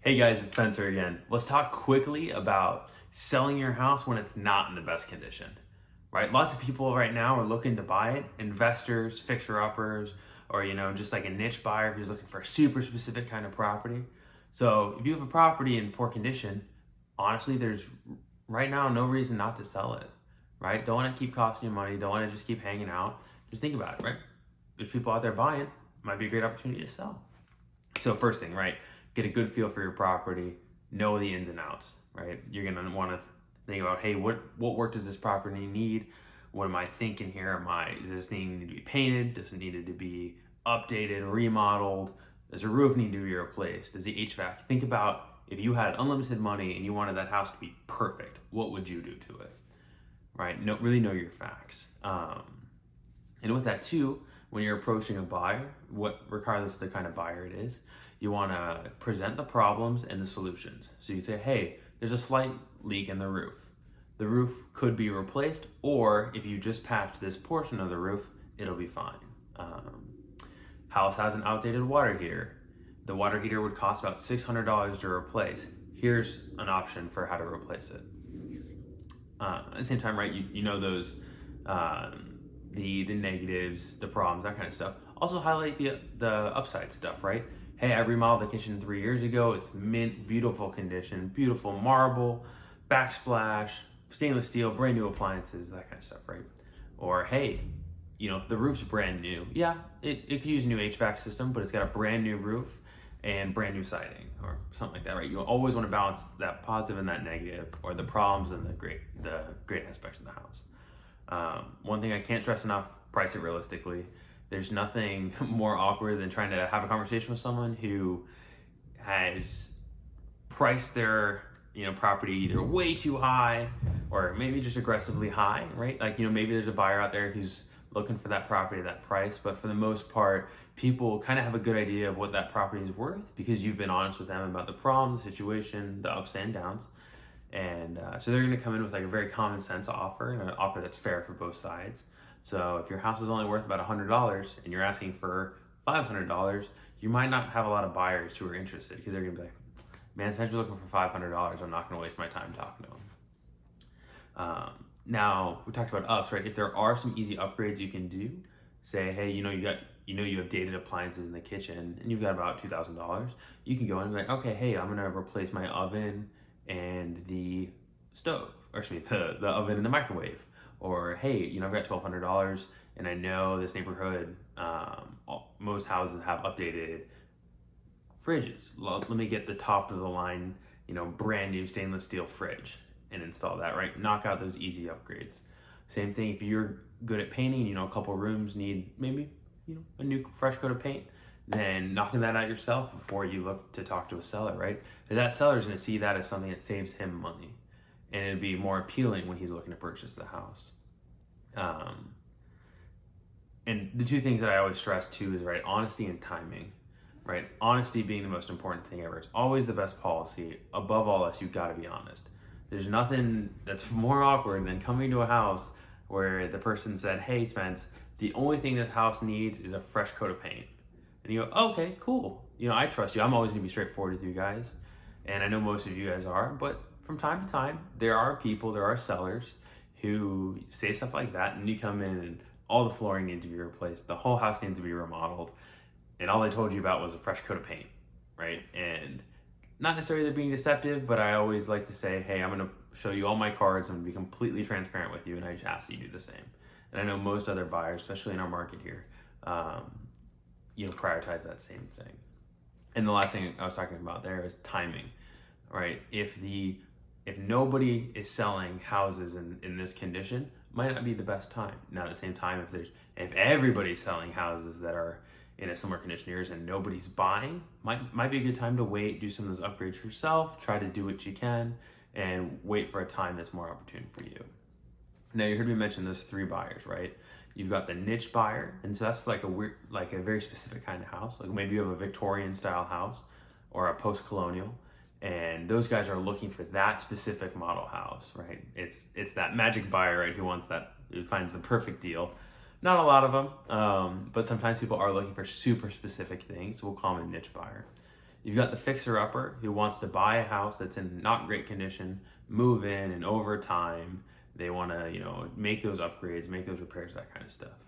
Hey guys, it's Spencer again. Let's talk quickly about selling your house when it's not in the best condition, right? Lots of people right now are looking to buy it, investors, fixer-uppers, or just like a niche buyer who's looking for a super specific kind of property. So if you have a property in poor condition, honestly, there's right now no reason not to sell it, right? Don't want to keep costing you money. Don't want to just keep hanging out. Just think about it, right? There's people out there buying. Might be a great opportunity to sell. So first thing, right? Get a good feel for your property, know the ins and outs, right? You're gonna want to think about, hey, what work does this property need? What am I thinking here? Does this thing need to be painted? Does it need to be updated, remodeled? Does the roof need to be replaced? Does the HVAC? Think about if you had unlimited money and you wanted that house to be perfect, what would you do to it, right? Really know your facts. And with that too, when you're approaching a buyer, regardless of the kind of buyer it is, you want to present the problems and the solutions. So you say, hey, there's a slight leak in the roof. The roof could be replaced, or if you just patch this portion of the roof, it'll be fine. House has an outdated water heater. The water heater would cost about $600 to replace. Here's an option for how to replace it. At the same time, right, you know those the negatives, the problems, that kind of stuff. Also highlight the upside stuff, right? Hey, I remodeled the kitchen 3 years ago. It's mint, beautiful condition, beautiful marble, backsplash, stainless steel, brand new appliances, that kind of stuff, right? Or hey, the roof's brand new. Yeah, it could use a new HVAC system, but it's got a brand new roof and brand new siding or something like that, right? You always want to balance that positive and that negative, or the problems and the great aspects of the house. One thing I can't stress enough, price it realistically. There's nothing more awkward than trying to have a conversation with someone who has priced their property either way too high or maybe just aggressively high, right? Like, maybe there's a buyer out there who's looking for that property at that price, but for the most part, people kind of have a good idea of what that property is worth because you've been honest with them about the problems, the situation, the ups and downs. And so they're going to come in with like a very common sense offer, and an offer that's fair for both sides. So if your house is only worth about $100 and you're asking for $500, you might not have a lot of buyers who are interested because they're going to be like, man, Spencer's looking for $500. I'm not going to waste my time talking to him. Now we talked about ups, right? If there are some easy upgrades you can do, say, hey, you have dated appliances in the kitchen and you've got about $2,000, you can go in and be like, okay, hey, I'm going to replace my oven and the stove, or excuse me, the oven and the microwave. Or hey, I've got $1,200 and I know this neighborhood, most houses have updated fridges. Let me get the top of the line, brand new stainless steel fridge and install that, right? Knock out those easy upgrades. Same thing if you're good at painting, a couple rooms need maybe, a new fresh coat of paint, then knocking that out yourself before you look to talk to a seller, right? That seller's gonna see that as something that saves him money, and it'd be more appealing when he's looking to purchase the house. And the two things that I always stress too is, right, honesty and timing, right? Honesty being the most important thing ever. It's always the best policy. Above all else, you've got to be honest. There's nothing that's more awkward than coming to a house where the person said, hey, Spence, the only thing this house needs is a fresh coat of paint. And you go, okay, cool. I trust you. I'm always gonna be straightforward with you guys. And I know most of you guys are, but from time to time, there are sellers who say stuff like that, and you come in and all the flooring needs to be replaced, the whole house needs to be remodeled, and all they told you about was a fresh coat of paint, right? And not necessarily they're being deceptive, but I always like to say, hey, I'm gonna show you all my cards, I'm gonna be completely transparent with you, and I just ask that you do the same. And I know most other buyers, especially in our market here, prioritize that same thing. And the last thing I was talking about there is timing, right? If nobody is selling houses in this condition, might not be the best time. Now at the same time, if everybody's selling houses that are in a similar condition to yours and nobody's buying, might be a good time to wait, do some of those upgrades yourself, try to do what you can, and wait for a time that's more opportune for you. Now you heard me mention those three buyers, right? You've got the niche buyer, and so that's like a very specific kind of house. Like maybe you have a Victorian style house or a post-colonial, and those guys are looking for that specific model house, right? It's that magic buyer, right, who finds the perfect deal. Not a lot of them, but sometimes people are looking for super specific things, so we'll call them a niche buyer. You've got the fixer-upper who wants to buy a house that's in not great condition, move in, and over time, they want to, make those upgrades, make those repairs, that kind of stuff.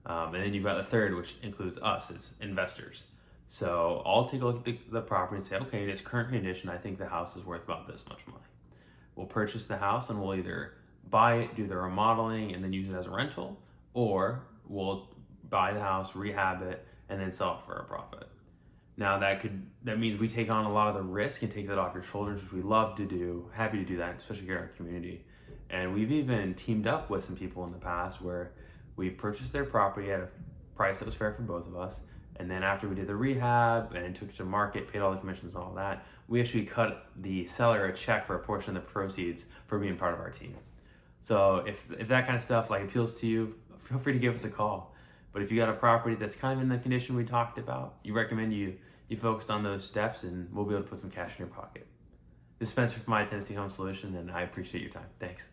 And then you've got the third, which includes us, it's investors. So I'll take a look at the property and say, okay, in its current condition, I think the house is worth about this much money. We'll purchase the house and we'll either buy it, do the remodeling, and then use it as a rental, or we'll buy the house, rehab it, and then sell it for a profit. Now that means we take on a lot of the risk and take that off your shoulders, which we love to do, happy to do that, especially here in our community. And we've even teamed up with some people in the past where we've purchased their property at a price that was fair for both of us. And then after we did the rehab and took it to market, paid all the commissions and all that, we actually cut the seller a check for a portion of the proceeds for being part of our team. So if that kind of stuff appeals to you, feel free to give us a call. But if you got a property that's kind of in the condition we talked about, you recommend you focus on those steps, and we'll be able to put some cash in your pocket. This is Spencer from My Tennessee Home Solution, and I appreciate your time. Thanks.